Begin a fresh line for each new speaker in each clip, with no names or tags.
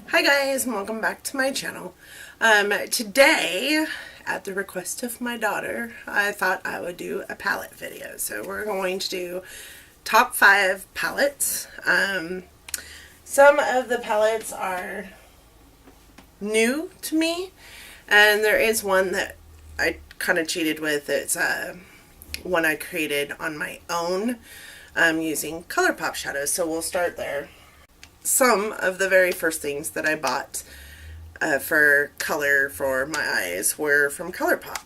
Hi guys, and welcome back to my channel. Today, at the request of my daughter, I thought I would do a palette video. So we're going to do top 5 palettes. Some of the palettes are new to me, and there is one that I kind of cheated with. It's one I created on my own using ColourPop shadows, so we'll start there. Some of the very first things that I bought for color for my eyes were from ColourPop,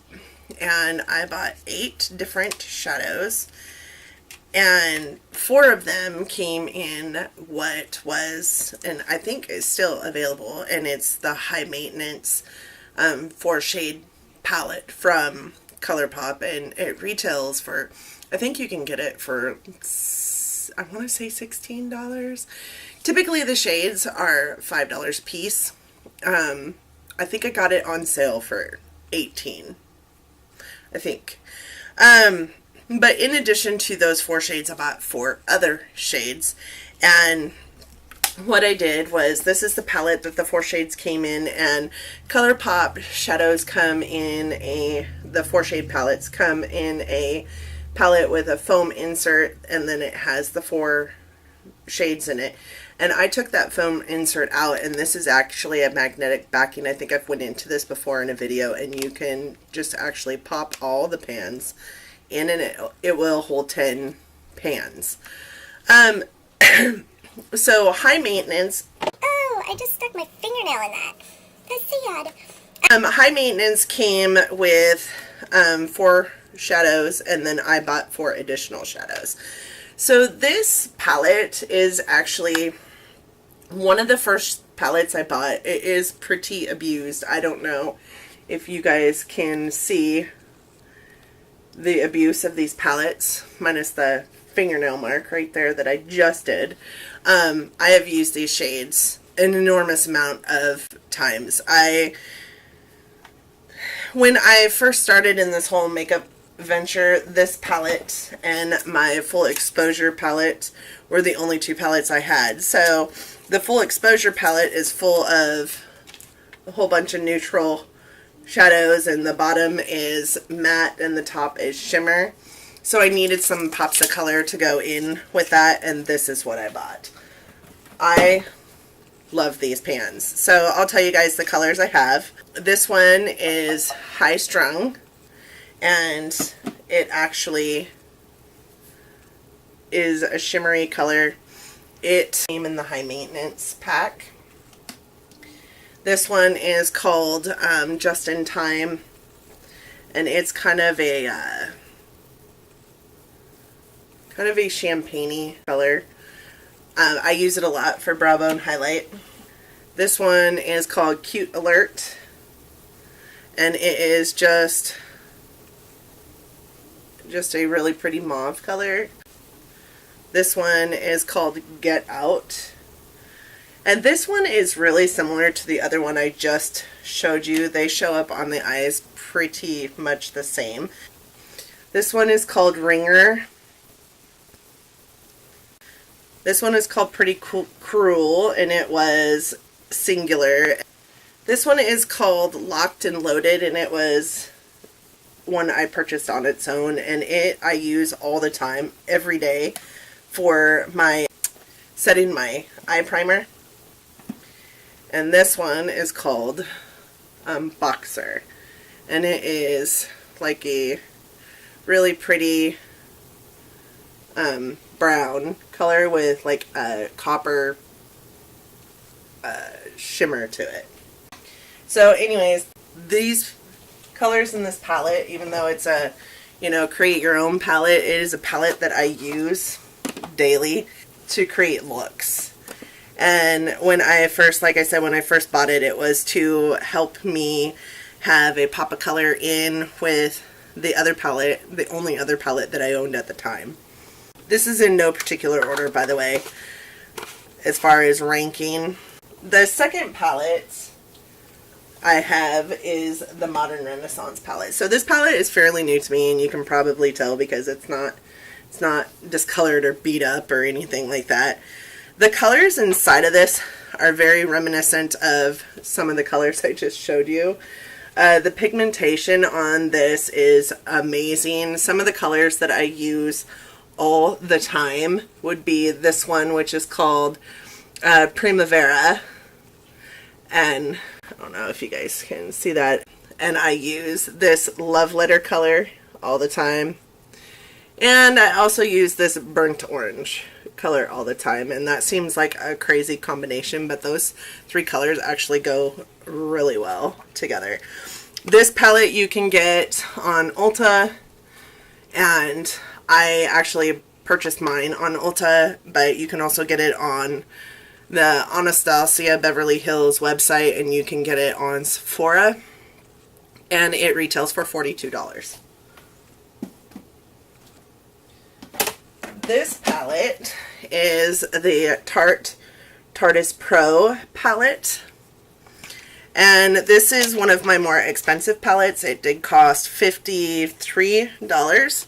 and I bought 8 different shadows, and 4 of them came in what was, and I think is still available, and it's the high maintenance 4 shade palette from ColourPop, and it retails for, I think you can get it for, I want to say $16. Typically the shades are $5 a piece. I think I got it on sale for $18, I think. But in addition to those 4 shades, I bought 4 other shades. And what I did was, this is the palette that the 4 shades came in, and ColourPop shadows come in the 4 shade palettes come in a palette with a foam insert, and then it has the 4 shades in it. And I took that foam insert out, and this is actually a magnetic backing. I think I've went into this before in a video, and you can just actually pop all the pans in, and it will hold 10 pans. So high maintenance.
Oh, I just stuck my fingernail in that. That's so odd.
High maintenance came with 4 shadows, and then I bought 4 additional shadows. So this palette is actually one of the first palettes I bought. It is pretty abused. I don't know if you guys can see the abuse of these palettes, minus the fingernail mark right there that I just did. I have used these shades an enormous amount of times. When I first started in this whole makeup venture, this palette and my full exposure palette were the only 2 palettes I had. So the full exposure palette is full of a whole bunch of neutral shadows, and the bottom is matte and the top is shimmer. So I needed some pops of color to go in with that, and this is what I bought. I love these pans. So I'll tell you guys the colors I have. This one is High Strung, and it actually is a shimmery color. It came in the high maintenance pack. This one is called Just in Time, and it's kind of a champagne-y color. I use it a lot for brow bone highlight. This one is called Cute Alert, and it is just a really pretty mauve color. This one is called Get Out, and this one is really similar to the other one I just showed you. They show up on the eyes pretty much the same. This one is called Ringer. This one is called Pretty Cruel, and it was singular. This one is called Locked and Loaded, and it was one I purchased on its own, and I use all the time, every day, for setting my eye primer. And this one is called Boxer, and it is like a really pretty brown color with like a copper shimmer to it. So anyways, these colors in this palette, even though it's a, create your own palette, it is a palette that I use daily to create looks. And when I first, like I said, when I first bought it, it was to help me have a pop of color in with the other palette, the only other palette that I owned at the time. This is in no particular order, by the way, as far as ranking. The second palette I have is the Modern Renaissance palette. So this palette is fairly new to me, and you can probably tell because it's not discolored or beat up or anything like that. The colors inside of this are very reminiscent of some of the colors I just showed you. The pigmentation on this is amazing. Some of the colors that I use all the time would be this one, which is called Primavera. And I don't know if you guys can see that. And I use this Love Letter color all the time. And I also use this Burnt Orange color all the time. And that seems like a crazy combination, but those three colors actually go really well together. This palette you can get on Ulta, and I actually purchased mine on Ulta, but you can also get it on the Anastasia Beverly Hills website, and you can get it on Sephora, and it retails for $42. This palette is the Tarte TARDIS Pro palette. And this is one of my more expensive palettes. It did cost $53.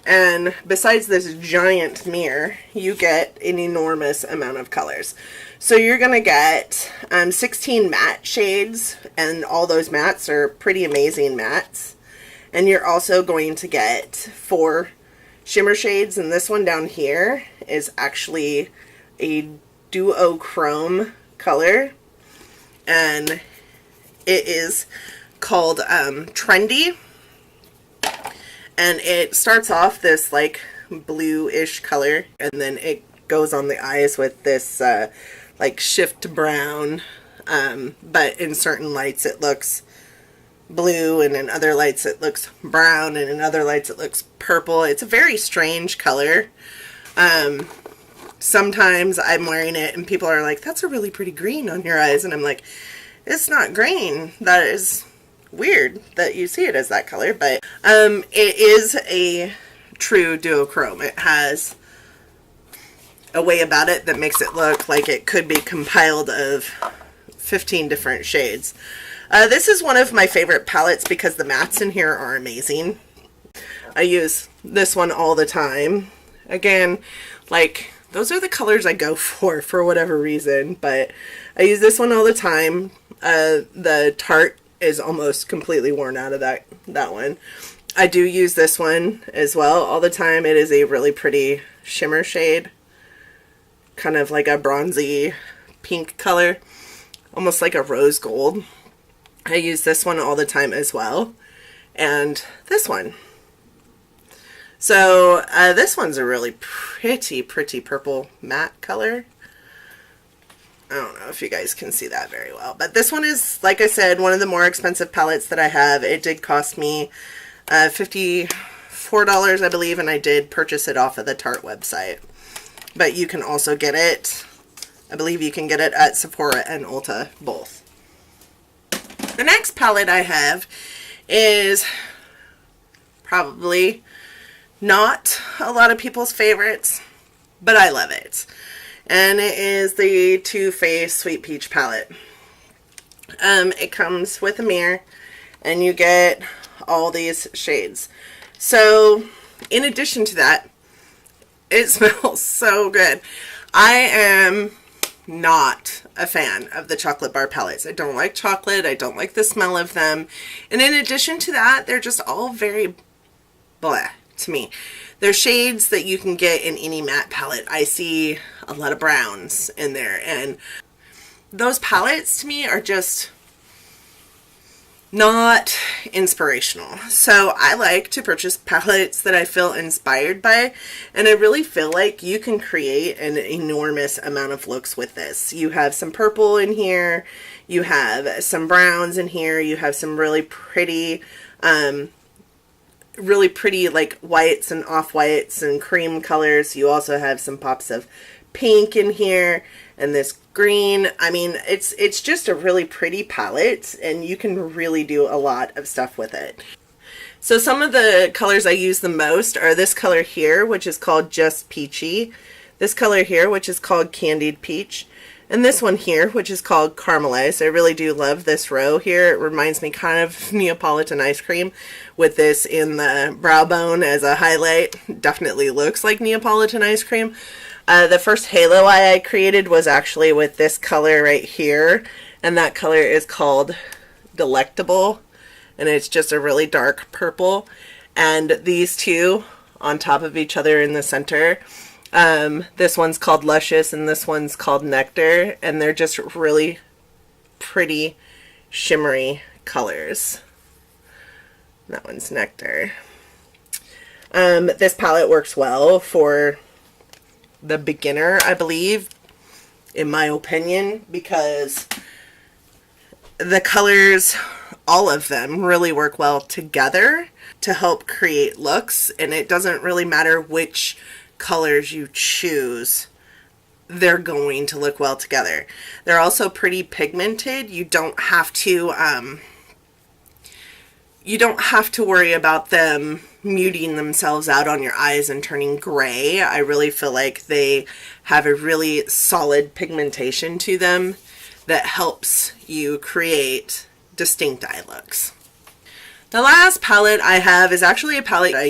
And besides this giant mirror, you get an enormous amount of colors. So you're going to get 16 matte shades, and all those mattes are pretty amazing mattes. And you're also going to get 4 shimmer shades, and this one down here is actually a duochrome color. And it is called Trendy, and it starts off this like blue-ish color, and then it goes on the eyes with this like shift brown, but in certain lights it looks blue, and in other lights it looks brown, and in other lights it looks purple. It's a very strange color. Sometimes I'm wearing it and people are like, that's a really pretty green on your eyes, and I'm like, it's not green. That is weird that you see it as that color, but it is a true duochrome. It has a way about it that makes it look like it could be compiled of 15 different shades. This is one of my favorite palettes because the mattes in here are amazing. I use this one all the time. Again, like, those are the colors I go for whatever reason, but I use this one all the time. The Tarte is almost completely worn out of that one. I do use this one as well all the time. It is a really pretty shimmer shade, kind of like a bronzy pink color, almost like a rose gold. I use this one all the time as well, and this one. So this one's a really pretty purple matte color. I don't know if you guys can see that very well, but this one is, like I said, one of the more expensive palettes that I have. It did cost me $54, I believe, and I did purchase it off of the Tarte website. But you can also get it, I believe you can get it at Sephora and Ulta, both. The next palette I have is probably not a lot of people's favorites, but I love it. And it is the Too Faced Sweet Peach palette. It comes with a mirror, and you get all these shades. So, in addition to that, it smells so good. I am not a fan of the chocolate bar palettes. I don't like chocolate. I don't like the smell of them. And in addition to that, they're just all very blah to me. They're shades that you can get in any matte palette. I see a lot of browns in there, and those palettes to me are just not inspirational. So I like to purchase palettes that I feel inspired by, and I really feel like you can create an enormous amount of looks with this. You have some purple in here, you have some browns in here, you have some really pretty like whites and off-whites and cream colors. You also have some pops of pink in here and this green. I mean, it's just a really pretty palette, and you can really do a lot of stuff with it. So some of the colors I use the most are this color here, which is called Just Peachy. This color here, which is called Candied Peach. And this one here, which is called Caramelized. I really do love this row here. It reminds me kind of Neapolitan ice cream, with this in the brow bone as a highlight. Definitely looks like Neapolitan ice cream. The first halo eye I created was actually with this color right here, and that color is called Delectable, and it's just a really dark purple. And these two on top of each other in the center, this one's called Luscious and this one's called Nectar, and they're just really pretty shimmery colors. That one's Nectar. This palette works well for the beginner, I believe, in my opinion, because the colors, all of them, really work well together to help create looks, and it doesn't really matter which colors you choose, they're going to look well together. They're also pretty pigmented. You don't have to worry about them muting themselves out on your eyes and turning gray. I really feel like they have a really solid pigmentation to them that helps you create distinct eye looks. The last palette I have is actually a palette I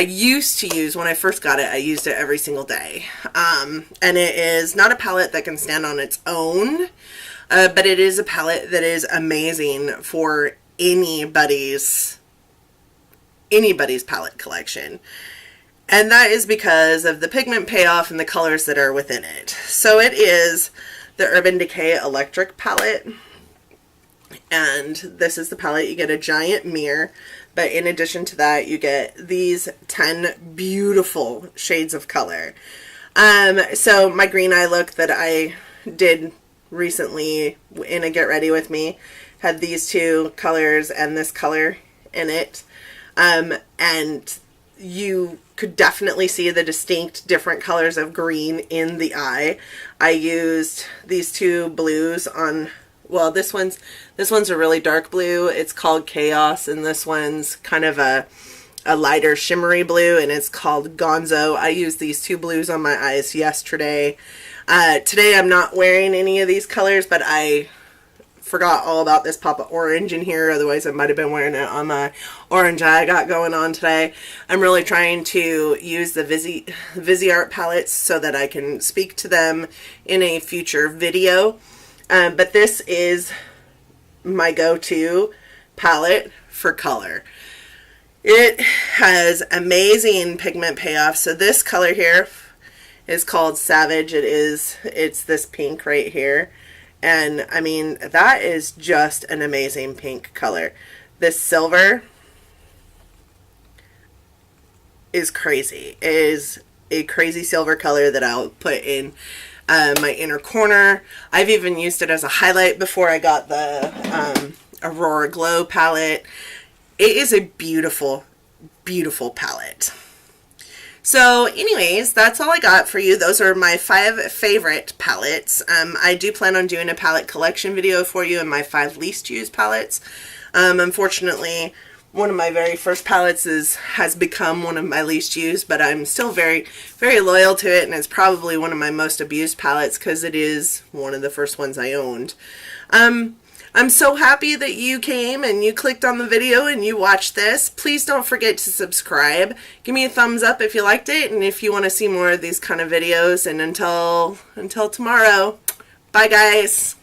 used to use when I first got it. I used it every single day. And it is not a palette that can stand on its own, but it is a palette that is amazing for anybody's palette collection. And that is because of the pigment payoff and the colors that are within it. So it is the Urban Decay Electric palette. And this is the palette. You get a giant mirror, but in addition to that, you get these 10 beautiful shades of color. So my green eye look that I did recently in a Get Ready With Me had these two colors and this color in it. And you could definitely see the distinct different colors of green in the eye. I used these two blues on, well, this one's a really dark blue. It's called Chaos, and this one's kind of a lighter shimmery blue, and it's called Gonzo. I used these two blues on my eyes yesterday. Today I'm not wearing any of these colors, but I forgot all about this pop of orange in here. Otherwise I might have been wearing it on my orange eye I got going on today. I'm really trying to use the Viseart palettes so that I can speak to them in a future video. But this is my go-to palette for color. It has amazing pigment payoff. So this color here is called Savage. It's this pink right here. And I mean, that is just an amazing pink color. This silver is crazy. It is a crazy silver color that I'll put in my inner corner. I've even used it as a highlight before I got the Aurora Glow palette. It is a beautiful, beautiful palette. So anyways, that's all I got for you. Those are my 5 favorite palettes. I do plan on doing a palette collection video for you and my 5 least used palettes. Unfortunately, one of my very first palettes has become one of my least used, but I'm still very, very loyal to it, and it's probably one of my most abused palettes because it is one of the first ones I owned. I'm so happy that you came and you clicked on the video and you watched this. Please don't forget to subscribe. Give me a thumbs up if you liked it and if you want to see more of these kind of videos. And until tomorrow, bye guys.